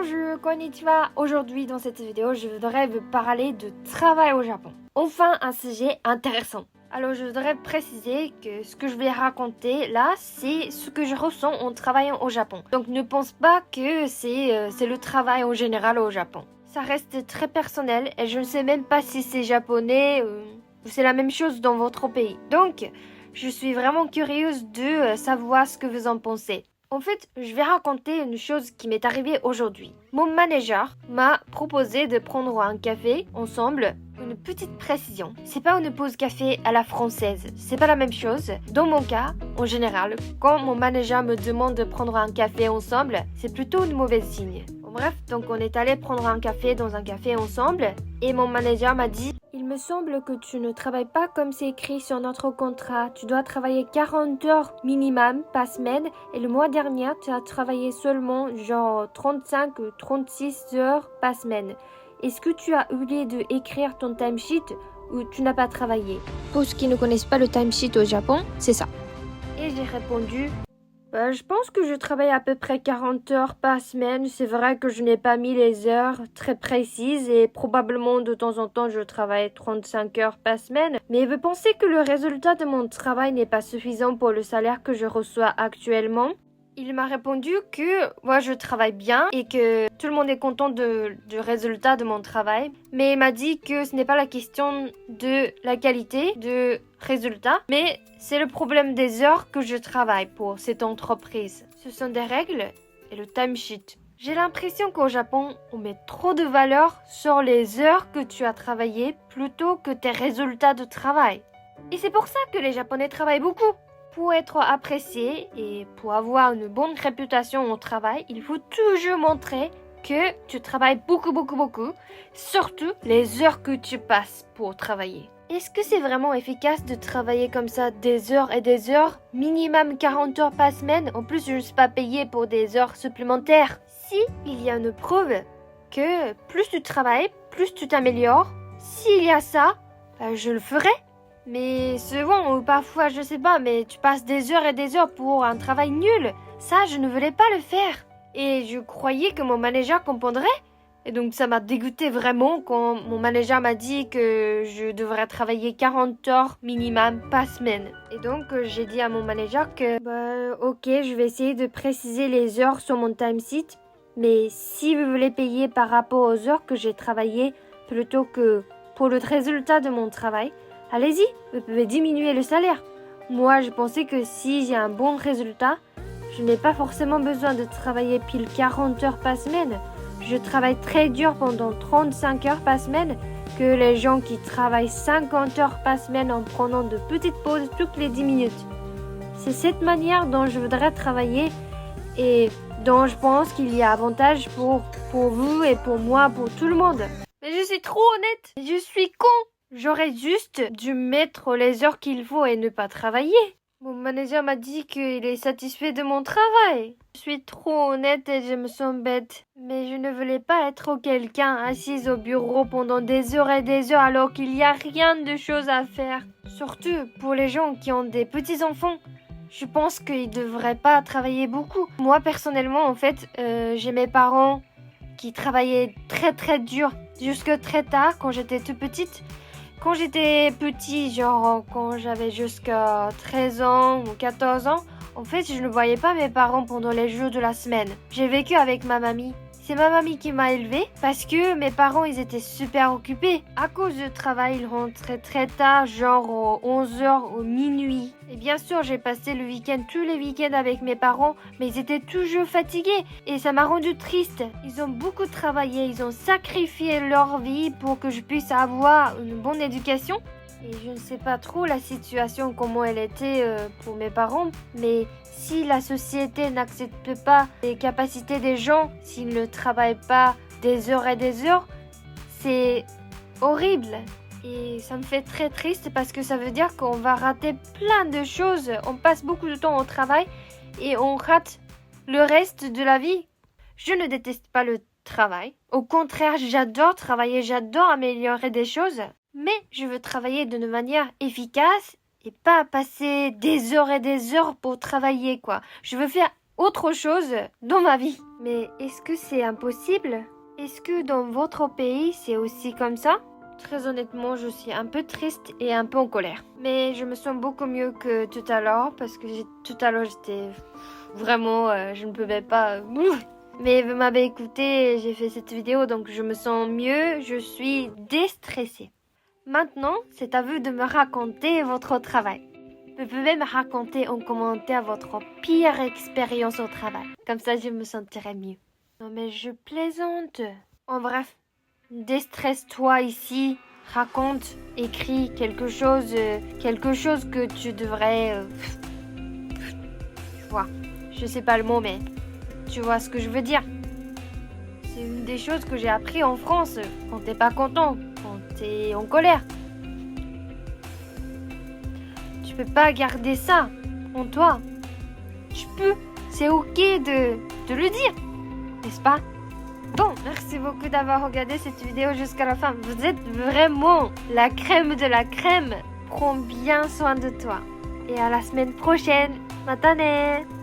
Bonjour, konnichiwa. Aujourd'hui dans cette vidéo, je voudrais vous parler de travail au Japon. Enfin, un sujet intéressant. Alors, je voudrais préciser que ce que je vais raconter là, c'est ce que je ressens en travaillant au Japon. Donc, ne pense pas que c'est le travail en général au Japon. Ça reste très personnel et je ne sais même pas si c'est japonais ou c'est la même chose dans votre pays. Donc, je suis vraiment curieuse de savoir ce que vous en pensez. En fait, je vais raconter une chose qui m'est arrivée aujourd'hui. Mon manager m'a proposé de prendre un café ensemble. Une petite précision, c'est pas une pause café à la française, c'est pas la même chose. Dans mon cas, en général, quand mon manager me demande de prendre un café ensemble, c'est plutôt une mauvaise signe. Bref, donc on est allé prendre un café dans un café ensemble et mon manager m'a dit: il me semble que tu ne travailles pas comme c'est écrit sur notre contrat. Tu dois travailler 40 heures minimum par semaine et le mois dernier, tu as travaillé seulement genre 35 ou 36 heures par semaine. Est-ce que tu as oublié de écrire ton timesheet ou tu n'as pas travaillé? Pour ceux qui ne connaissent pas le timesheet au Japon, c'est ça. Et j'ai répondu: je pense que je travaille à peu près 40 heures par semaine. C'est vrai que je n'ai pas mis les heures très précises et probablement de temps en temps je travaille 35 heures par semaine. Mais vous pensez que le résultat de mon travail n'est pas suffisant pour le salaire que je reçois actuellement? Il m'a répondu que moi je travaille bien et que tout le monde est content du résultat de mon travail. Mais il m'a dit que ce n'est pas la question de la qualité de résultat, mais c'est le problème des heures que je travaille pour cette entreprise. Ce sont des règles et le timesheet. J'ai l'impression qu'au Japon, on met trop de valeur sur les heures que tu as travaillées plutôt que tes résultats de travail. Et c'est pour ça que les Japonais travaillent beaucoup. Pour être apprécié et pour avoir une bonne réputation au travail, il faut toujours montrer que tu travailles beaucoup, surtout les heures que tu passes pour travailler. Est-ce que c'est vraiment efficace de travailler comme ça des heures et des heures, minimum 40 heures par semaine? En plus, je ne suis pas payée pour des heures supplémentaires. Si il y a une preuve que plus tu travailles, plus tu t'améliores, s'il y a ça, je le ferai. Mais souvent ou parfois, je sais pas, mais tu passes des heures et des heures pour un travail nul. Ça, je ne voulais pas le faire. Et je croyais que mon manager comprendrait. Et donc ça m'a dégoûté vraiment quand mon manager m'a dit que je devrais travailler 40 heures minimum par semaine. Et donc j'ai dit à mon manager que ok, je vais essayer de préciser les heures sur mon timesheet. Mais si vous voulez payer par rapport aux heures que j'ai travaillées plutôt que pour le résultat de mon travail, allez-y, vous pouvez diminuer le salaire. Moi, je pensais que si j'ai un bon résultat, je n'ai pas forcément besoin de travailler pile 40 heures par semaine. Je travaille très dur pendant 35 heures par semaine que les gens qui travaillent 50 heures par semaine en prenant de petites pauses toutes les 10 minutes. C'est cette manière dont je voudrais travailler et dont je pense qu'il y a avantage pour vous et pour moi, pour tout le monde. Mais je suis trop honnête, je suis con. J'aurais juste dû mettre les heures qu'il faut et ne pas travailler. Mon manager m'a dit qu'il est satisfait de mon travail. Je suis trop honnête et je me sens bête. Mais je ne voulais pas être quelqu'un assise au bureau pendant des heures et des heures alors qu'il n'y a rien de choses à faire. Surtout pour les gens qui ont des petits-enfants. Je pense qu'ils ne devraient pas travailler beaucoup. Moi, personnellement, en fait, j'ai mes parents qui travaillaient très dur jusque très tard quand j'étais toute petite. Quand j'étais petit, genre quand j'avais jusqu'à 13 ans ou 14 ans, en fait, je ne voyais pas mes parents pendant les jours de la semaine. J'ai vécu avec ma mamie. C'est ma mamie qui m'a élevée parce que mes parents, ils étaient super occupés. À cause du travail, ils rentraient très tard, genre 11h ou minuit. Et bien sûr, j'ai passé le week-end, tous les week-ends avec mes parents, mais ils étaient toujours fatigués et ça m'a rendu triste. Ils ont beaucoup travaillé, ils ont sacrifié leur vie pour que je puisse avoir une bonne éducation. Et je ne sais pas trop la situation, comment elle était pour mes parents, mais si la société n'accepte pas les capacités des gens, s'ils ne travaillent pas des heures et des heures, c'est horrible. Et ça me fait très triste parce que ça veut dire qu'on va rater plein de choses. On passe beaucoup de temps au travail et on rate le reste de la vie. Je ne déteste pas le travail. Au contraire, j'adore travailler, j'adore améliorer des choses. Mais je veux travailler d'une manière efficace et pas passer des heures et des heures pour travailler, quoi. Je veux faire autre chose dans ma vie. Mais est-ce que c'est impossible? Est-ce que dans votre pays, c'est aussi comme ça? Très honnêtement, je suis un peu triste et un peu en colère. Mais je me sens beaucoup mieux que tout à l'heure parce que tout à l'heure, j'étais vraiment, je ne pouvais pas. Mais vous m'avez écouté, j'ai fait cette vidéo, donc je me sens mieux, je suis déstressée. Maintenant, c'est à vous de me raconter votre travail. Vous pouvez me raconter en commentaire votre pire expérience au travail. Comme ça, je me sentirai mieux. Non mais je plaisante. En bref, déstresse-toi ici, raconte, écris quelque chose que tu devrais... vois. Je sais pas le mot, mais tu vois ce que je veux dire. C'est une des choses que j'ai appris en France quand t'es pas content, quand t'es en colère. Tu peux pas garder ça en toi. Tu peux, c'est ok de le dire, n'est-ce pas? Bon, merci beaucoup d'avoir regardé cette vidéo jusqu'à la fin. Vous êtes vraiment la crème de la crème. Prends bien soin de toi. Et à la semaine prochaine. Matane!